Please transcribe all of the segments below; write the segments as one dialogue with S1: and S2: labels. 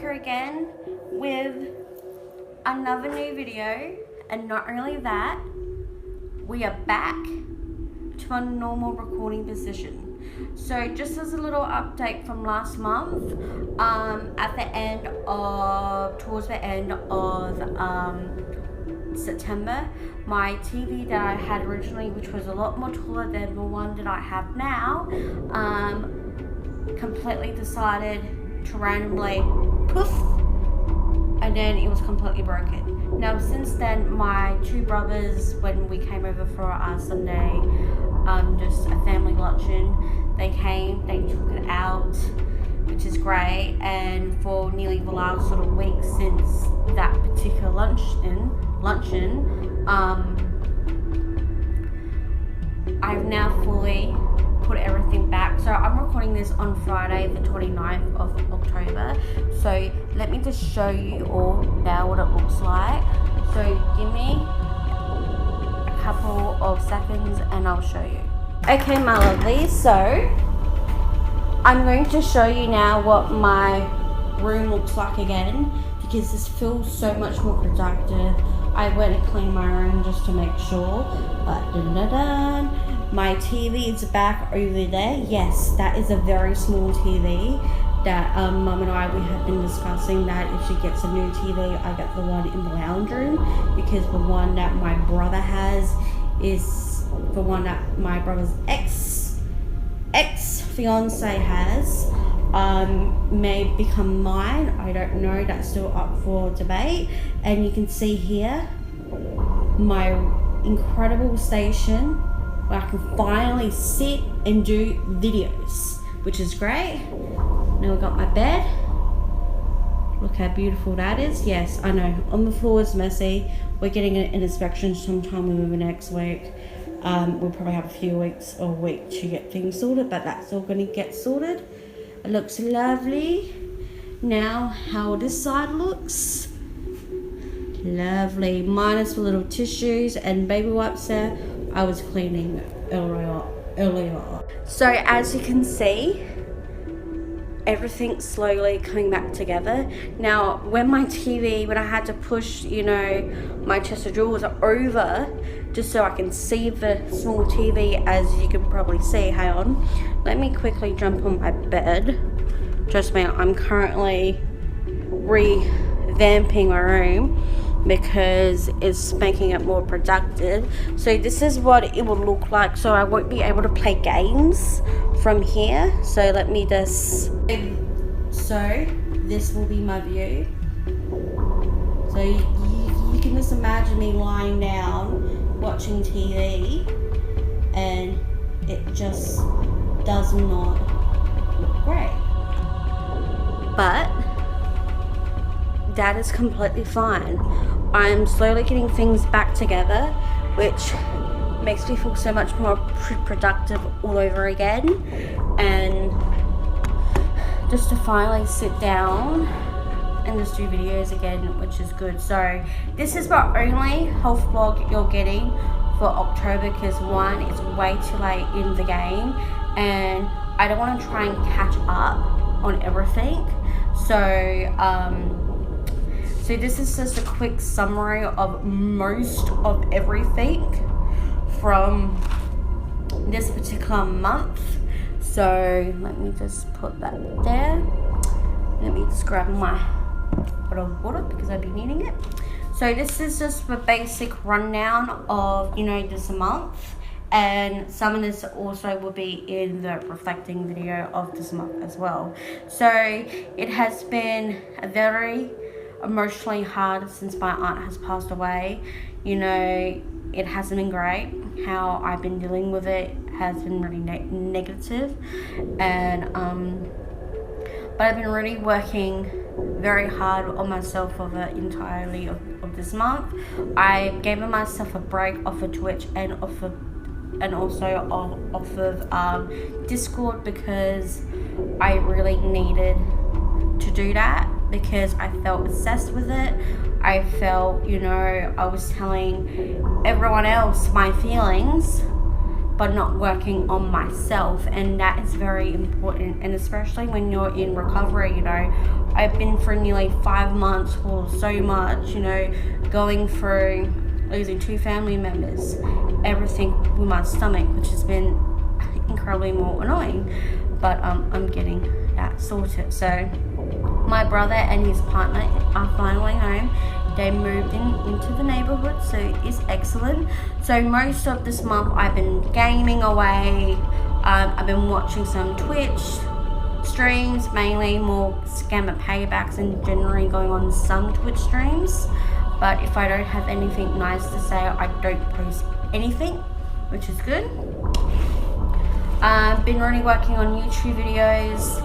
S1: Again with another new video, and not only that, we are back to a normal recording position. So just as a little update from last month, towards the end of September, my TV that I had originally, which was a lot more taller than the one that I have now, completely decided to randomly poof, and then it was completely broken. Now since then, my two brothers, when we came over for our Sunday, just a family luncheon, they came, they took it out, which is great, and for nearly the last sort of week since that particular luncheon, I've now fully put everything back. So I'm recording this on Friday the 29th of October, so let me just show you all now what it looks like. So give me a couple of seconds and I'll show you. Okay my lovelies, so I'm going to show you now what my room looks like again, because this feels so much more productive. I went and cleaned my room just to make sure, but my TV is back over there. Yes, that is a very small TV that Mum and I, we have been discussing that if she gets a new TV, I get the one in the lounge room, because the one that my brother has is the one that my brother's ex-fiance has. May become mine, I don't know, that's still up for debate. And you can see here my incredible station where I can finally sit and do videos, which is great. Now we've got my bed. Look how beautiful that is. Yes, I know, on the floor is messy. We're getting an inspection sometime over the next week. We'll probably have a few weeks or a week to get things sorted, but that's all going to get sorted. It looks lovely. Now how this side looks. Lovely, minus the little tissues and baby wipes there. I was cleaning earlier. So as you can see, everything's slowly coming back together. Now when I had to push, my chest of drawers over just so I can see the small TV, as you can probably see. Hang on, let me quickly jump on my bed. Trust me, I'm currently revamping my room because it's making it more productive. So this is what it will look like. So I won't be able to play games from here. So let me just, so this will be my view. So you can just imagine me lying down watching TV, and it just does not look great. But that is completely fine. I'm slowly getting things back together, which makes me feel so much more productive all over again. And just to finally sit down and just do videos again, which is good. So this is my only health vlog you're getting for October, because one, it's way too late in the game and I don't want to try and catch up on everything. So this is just a quick summary of most of everything from this particular month. So let me just put that there. Let me just grab my bottle of water because I've been needing it. So this is just the basic rundown of, you know, this month, and some of this also will be in the reflecting video of this month as well. So it has been a very emotionally hard since my aunt has passed away. You know, it hasn't been great. How I've been dealing with it has been really negative, and but I've been really working very hard on myself for the entirety of this month. I gave myself a break off of Twitch and also off of Discord, because I really needed to do that, because I felt obsessed with it. I felt, you know, I was telling everyone else my feelings but not working on myself, and that is very important. And especially when you're in recovery, you know, I've been for nearly 5 months for so much, you know, going through losing 2 family members, everything with my stomach, which has been incredibly more annoying, but I'm getting that sorted. So my brother and his partner are finally home. They moved into the neighborhood, so it's excellent. So most of this month I've been gaming away. I've been watching some Twitch streams, mainly more scammer paybacks, and generally going on some Twitch streams. But if I don't have anything nice to say, I don't post anything, which is good. I've been really working on YouTube videos,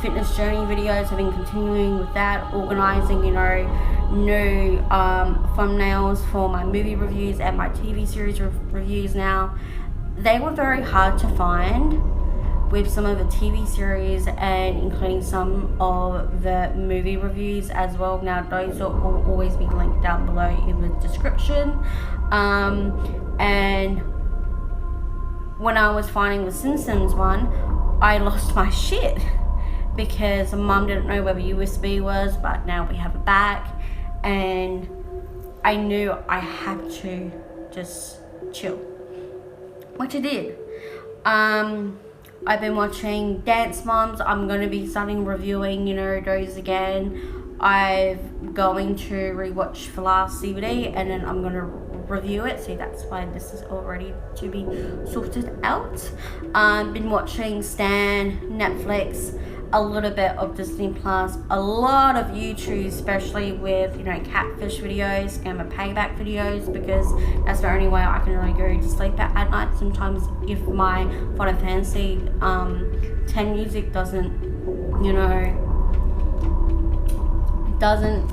S1: fitness journey videos. I've been continuing with that, organizing, you know, new thumbnails for my movie reviews and my TV series reviews now. They were very hard to find with some of the TV series and including some of the movie reviews as well. Now those will always be linked down below in the description. And when I was finding the Simpsons one, I lost my shit because Mum didn't know where the USB was, but now we have it back, and I knew I had to just chill, which I did. I've been watching Dance Moms. I'm going to be starting reviewing, you know, those again. I'm going to rewatch the last DVD, and then I'm going to review it. So that's why this is all ready to be sorted out. I've been watching Stan, Netflix, a little bit of Disney Plus, a lot of YouTube, especially with, you know, catfish videos, scammer payback videos, because that's the only way I can really go to sleep at night. Sometimes if my Final Fantasy 10 music doesn't, you know, doesn't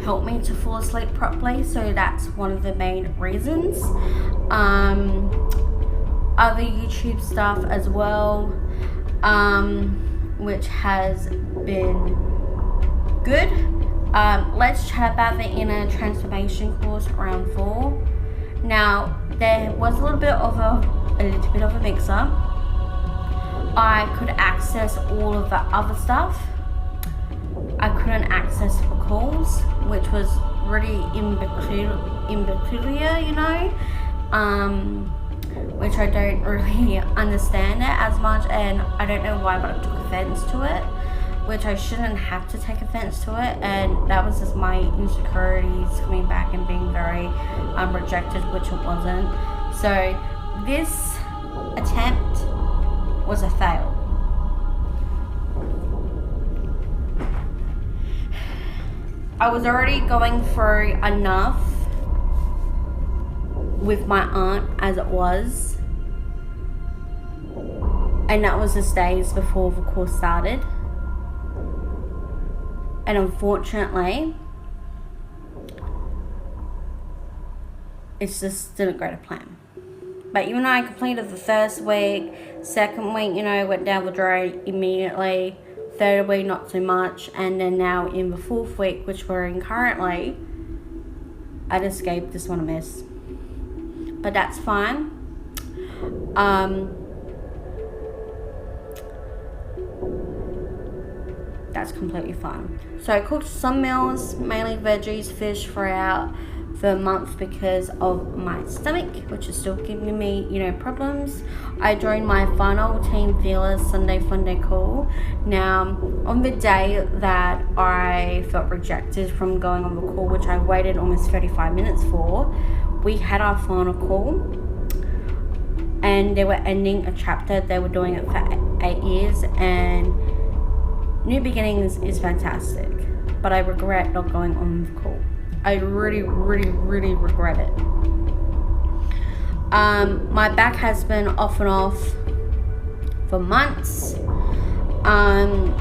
S1: help me to fall asleep properly, so that's one of the main reasons. Other YouTube stuff as well, which has been good. Let's chat about the inner transformation course round 4. Now there was a little bit of a mix-up. I could access all of the other stuff. I couldn't access the calls, which was really impeculiar, you know, which I don't really understand it as much, and I don't know why, but I took offense to it, which I shouldn't have to take offense to it, and that was just my insecurities coming back and being very rejected, which it wasn't. So this attempt was a fail. I was already going through enough with my aunt as it was, and that was just days before the course started, and unfortunately it's just didn't go to plan. But even though I completed the first week, second week, you know, went down the drain immediately. third week, not so much, and then now in the fourth week, which we're in currently, I'd escaped this one a mess. But that's fine. That's completely fine. So I cooked some meals, mainly veggies, fish throughout the month because of my stomach, which is still giving me, problems. I joined my final Team Fearless Sunday Fun Day call. Now, on the day that I felt rejected from going on the call, which I waited almost 35 minutes for, we had our final call, and they were ending a chapter. They were doing it for 8 years, and new beginnings is fantastic, but I regret not going on the call. I really, really, really regret it. My back has been off and off for months. And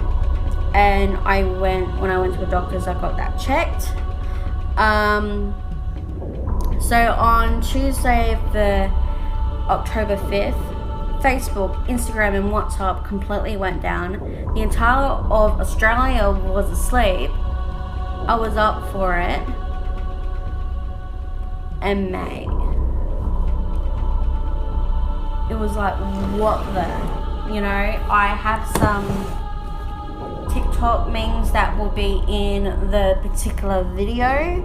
S1: when I went to the doctors, I got that checked. So on Tuesday, the October 5th, Facebook, Instagram and WhatsApp completely went down. The entire of Australia was asleep. I was up for it. And mate, it was like, what the, I have some TikTok memes that will be in the particular video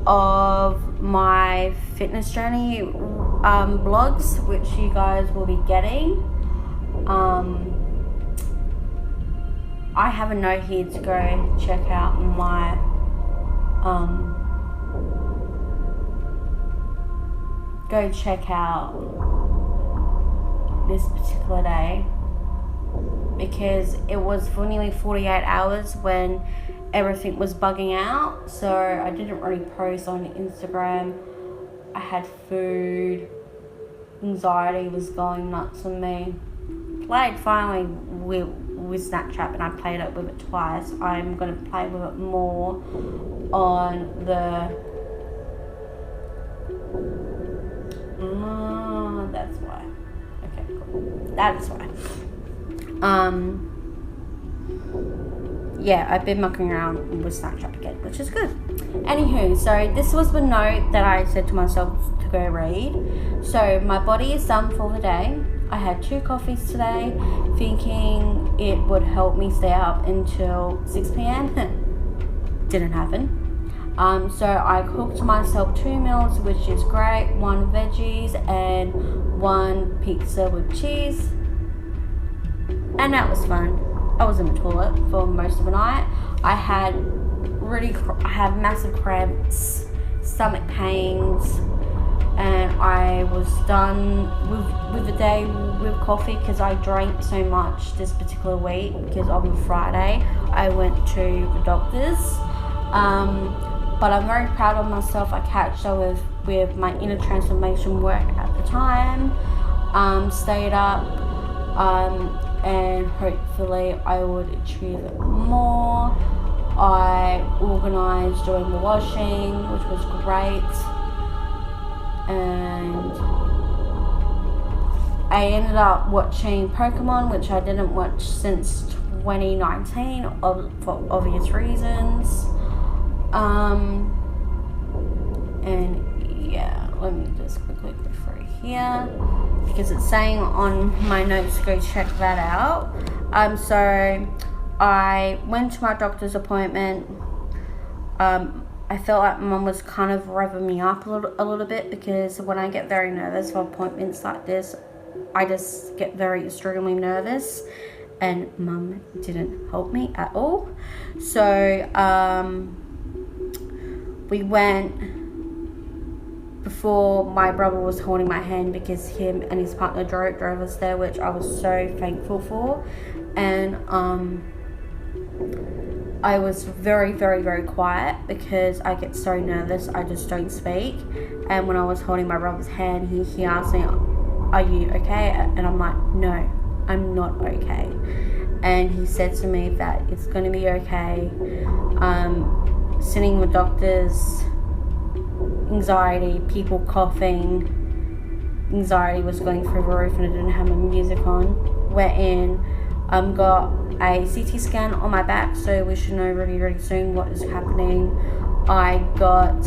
S1: of my fitness journey blogs, which you guys will be getting. I have a note here to go check out my go check out this particular day, because it was for nearly 48 hours when everything was bugging out, so I didn't really post on Instagram. I had food, anxiety was going nuts on me. Played finally with Snapchat, and I played it with it twice. I'm going to play with it more on the that's why. Okay, cool. That's why. Yeah, I've been mucking around with Snapchat again, which is good. Anywho, so this was the note that I said to myself to go read. So my body is done for the day. I had 2 coffees today, thinking it would help me stay up until 6 p.m. Didn't happen. So I cooked myself 2 meals, which is great. 1 veggies and 1 pizza with cheese. And that was fun. I was in the toilet for most of the night. I had massive cramps, stomach pains, and I was done with the day with coffee because I drank so much this particular week, because on the Friday I went to the doctor's. But I'm very proud of myself. I catched up with my inner transformation work at the time, stayed up, and hopefully I would achieve more. I organised doing the washing, which was great, and I ended up watching Pokemon, which I didn't watch since 2019 for obvious reasons. And yeah, let me just quickly go through here, because it's saying on my notes to go check that out. So I went to my doctor's appointment. I felt like Mum was kind of revving me up a little bit, because when I get very nervous for appointments like this, I just get very extremely nervous, and Mum didn't help me at all. So we went before my brother was holding my hand, because him and his partner drove us there, which I was so thankful for. And I was very, very, very quiet, because I get so nervous, I just don't speak. And when I was holding my brother's hand, he asked me, "Are you okay?" And I'm like, "No, I'm not okay." And he said to me that it's going to be okay. Sitting with doctors, anxiety, people coughing, anxiety was going through the roof, and I didn't have my music on. Went in, got a CT scan on my back, so we should know really, really soon what is happening. I got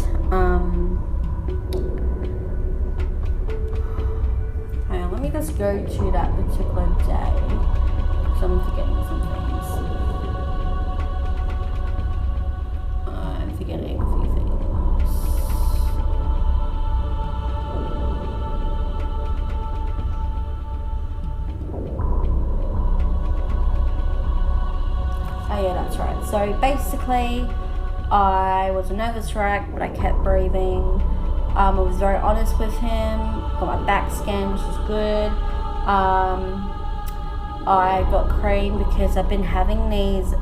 S1: hang on, let me just go to that particular day because I'm forgetting some things. I'm forgetting a few things. Oh yeah, that's right. So basically, I was a nervous wreck, but I kept breathing. I was very honest with him. Got my back scanned, which is good. I got cream because I've been having these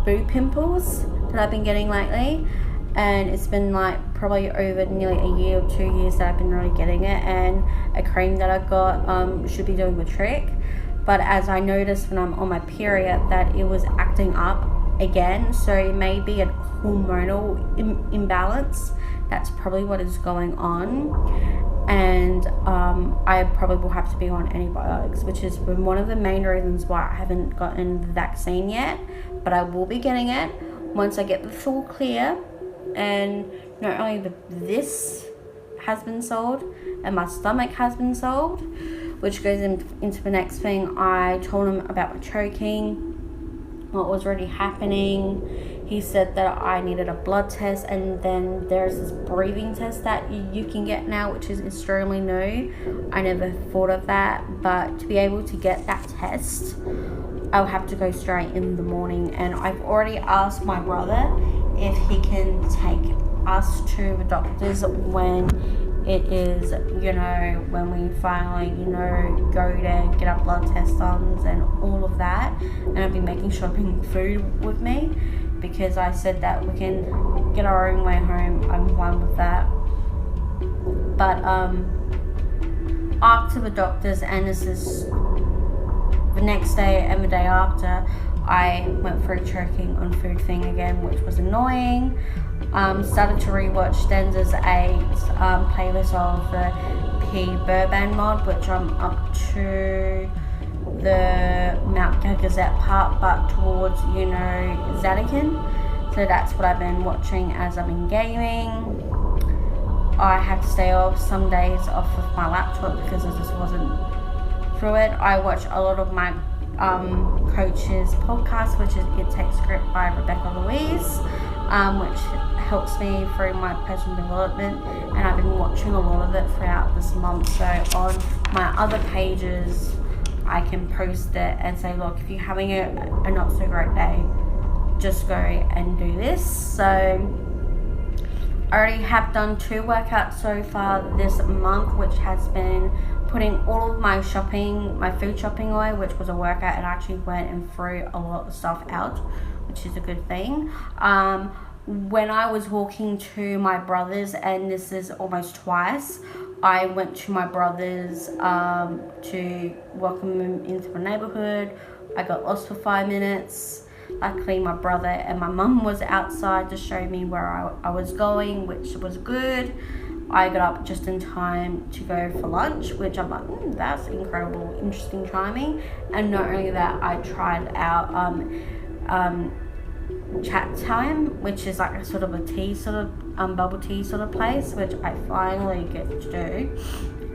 S1: boob pimples that I've been getting lately, and it's been like probably over nearly a year or 2 years that I've been really getting it, and a cream that I got should be doing the trick. But as I noticed when I'm on my period that it was acting up again, so it may be a hormonal imbalance. That's probably what is going on, and I probably will have to be on antibiotics, which is one of the main reasons why I haven't gotten the vaccine yet, but I will be getting it once I get the full clear. And not only this has been sold, and my stomach has been sold, which goes into the next thing. I told him about my choking, what was already happening. He said that I needed a blood test, and then there's this breathing test that you can get now, which is extremely new. I never thought of that, but to be able to get that test, I'll have to go straight in the morning. And I've already asked my brother if he can take us to the doctors when it is, when we finally, go to get our blood test done and all of that. And I'll be making sure I bring food with me, because I said that we can get our own way home. I'm fine with that. But after the doctors, and this is the next day and the day after, I went through choking on food thing again, which was annoying. Started to rewatch Denzel's playlist of the P. Burban mod, which I'm up to the Mount Gazette part, but towards, Zatican. So that's what I've been watching as I've been gaming. I had to stay off some days off of my laptop because I just wasn't through it. I watch a lot of my coach's podcast, which is It Takes Script by Rebecca Louise, which helps me through my personal development, and I've been watching a lot of it throughout this month. So on my other pages, I can post it and say, look, if you're having a not so great day, just go and do this. So I already have done 2 workouts so far this month, which has been putting all of my food shopping away, which was a workout, and I actually went and threw a lot of stuff out, which is a good thing. When I was walking to my brother's, and this is almost twice, I went to my brother's to welcome him into my neighborhood. I got lost for 5 minutes. Luckily, my brother and my mum was outside to show me where I was going, which was good. I got up just in time to go for lunch, which I'm like, that's incredible, interesting timing. And not only that, I tried out chat time, which is like a sort of a tea bubble tea sort of place, which I finally get to do.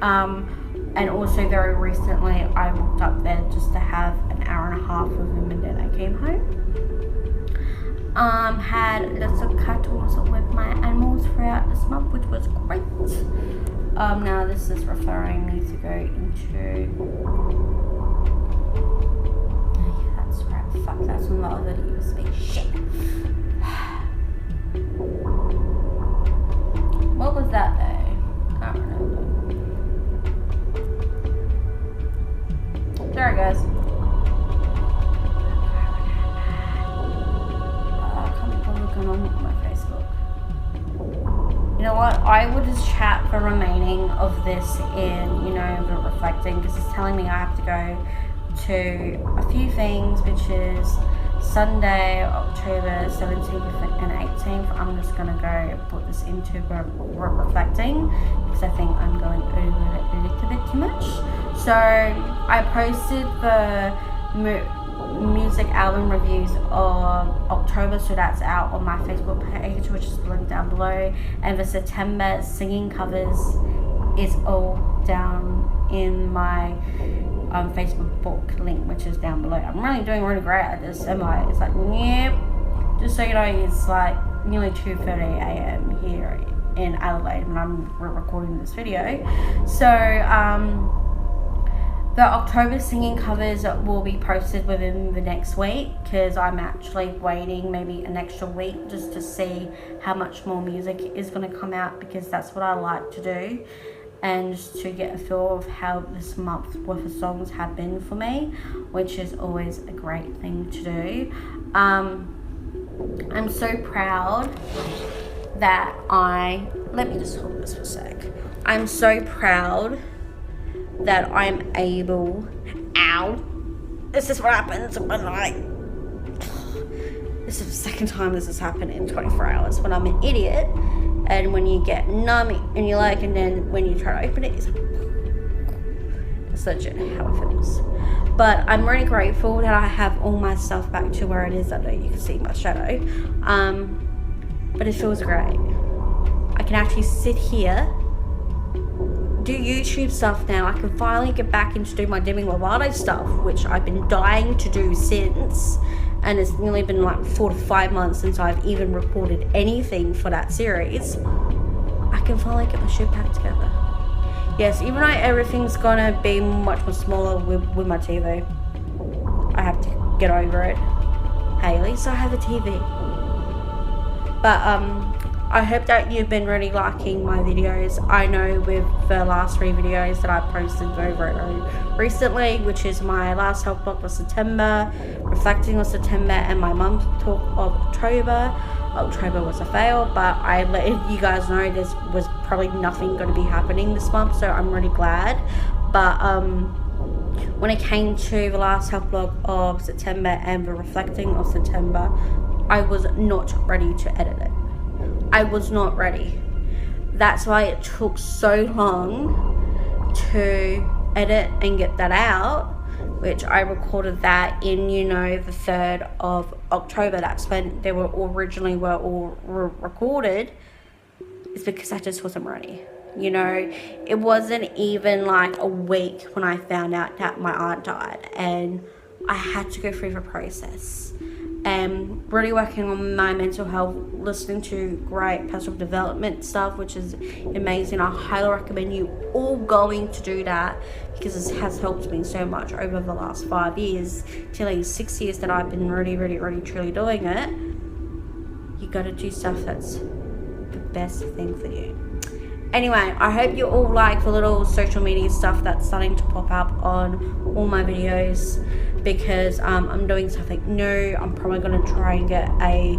S1: And also very recently I walked up there just to have an hour and a half with him, and then I came home. Had lots of cuddles with my animals throughout this month, which was great. Now this is referring me to go into, that's right, fuck, that's on the other USB, shit. What was that though? Can't remember. There it goes. I can't be looking on my Facebook. You know what? I will just chat the remaining of this in, the reflecting, because it's telling me I have to go to a few things, which is Sunday, October 17th and 18th. I'm just going to go put this into reflecting, because I think I'm going over it a little bit too much. So I posted music album reviews of October, so that's out on my Facebook page, which is linked down below, and the September singing covers is all down in my Facebook book link, which is down below. I'm really doing really great at this, am I? It's like, yep. Just so you know, it's like nearly 2:30 a.m. here in Adelaide when I'm recording this video. So the October singing covers will be posted within the next week, because I'm actually waiting maybe an extra week just to see how much more music is going to come out, because that's what I like to do, and just to get a feel of how this month's worth of songs have been for me, which is always a great thing to do. I'm so proud that let me just hold this for a sec. I'm so proud that I'm able, this is what happens when this is the second time this has happened in 24 hours, when I'm an idiot, and when you get numb and you like, and then when you try to open it, it's legit how it feels. But I'm really grateful that I have all my stuff back to where it is. I know you can see my shadow, but it feels great. I can actually sit here, do YouTube stuff now. I can finally get back into do my Demi Lovato stuff, which I've been dying to do since, and it's nearly been like 4 to 5 months since I've even recorded anything for that series. I can finally get my shit back together. Yes, even though everything's gonna be much more smaller with my TV, I have to get over it. Hey, at least I have a TV. But I hope that you've been really liking my videos. I know with the last 3 videos that I posted over recently, which is my last health blog for September, reflecting on September, and my mum's talk of October. October was a fail, but I let you guys know there was probably nothing going to be happening this month, so I'm really glad. But when it came to the last health blog of September and the reflecting of September, I was not ready to edit it. I was not ready. That's why it took so long to edit and get that out, which I recorded that in, the 3rd of October. That's when they were originally all recorded. It's because I just wasn't ready. It wasn't even like a week when I found out that my aunt died, and I had to go through the process. Really working on my mental health, listening to great personal development stuff, which is amazing. I highly recommend you all going to do that, because it has helped me so much over the last 5 years, till 6 years that I've been really, really, really, truly doing it. You got to do stuff that's the best thing for you. Anyway, I hope you all like the little social media stuff that's starting to pop up on all my videos, because I'm doing something new. I'm probably going to try and get a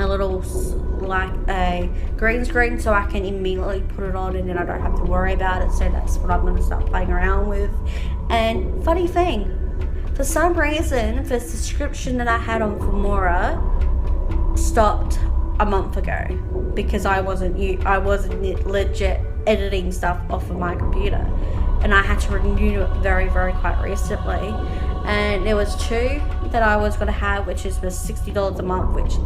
S1: little, like a green screen, so I can immediately put it on and then I don't have to worry about it. So that's what I'm going to start playing around with. And funny thing, for some reason, the subscription that I had on for Moran stopped a month ago, because I wasn't legit editing stuff off of my computer, and I had to renew it very, very quite recently. And there was 2 that I was going to have, which is the $60 a month, which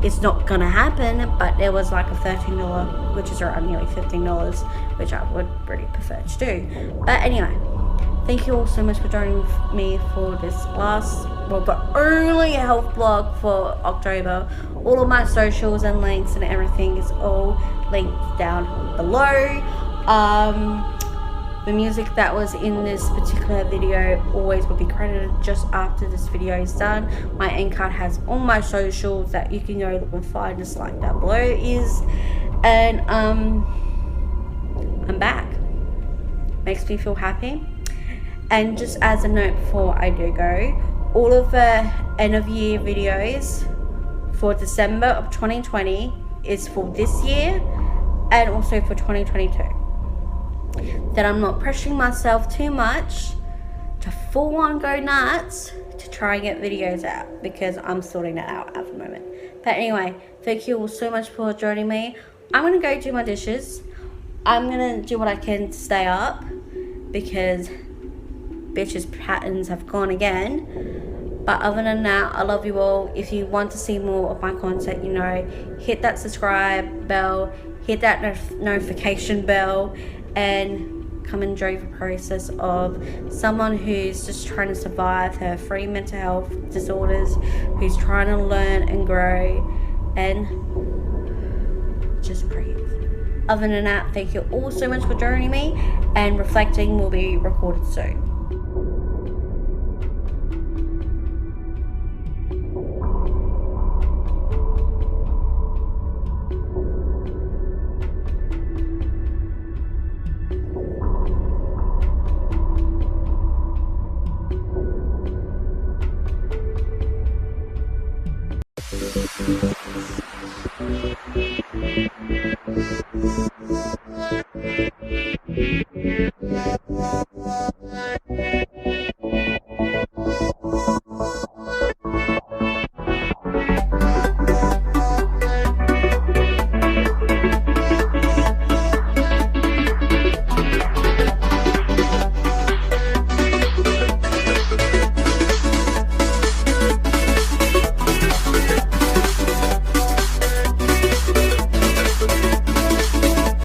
S1: is not going to happen, but there was like a $13, which is around nearly $15, which I would really prefer to do. But anyway, thank you all so much for joining me for this the only health blog for October. All of my socials and links and everything is all linked down below. The music that was in this particular video always will be credited just after this video is done. My end card has all my socials that you can go and find, just like down below is. And I'm back. Makes me feel happy. And just as a note before I do go, all of the end of year videos for December of 2020 is for this year and also for 2022. That I'm not pressuring myself too much to full on go nuts to try and get videos out, because I'm sorting that out at the moment. But anyway, thank you all so much for joining me. I'm going to go do my dishes. I'm going to do what I can to stay up, because bitch's patterns have gone again. But other than that, I love you all. If you want to see more of my content, you know, hit that subscribe bell, hit that notification bell, and come and enjoy the process of someone who's just trying to survive her 3 mental health disorders, who's trying to learn and grow, and just breathe. Other than that, thank you all so much for joining me, and reflecting will be recorded soon.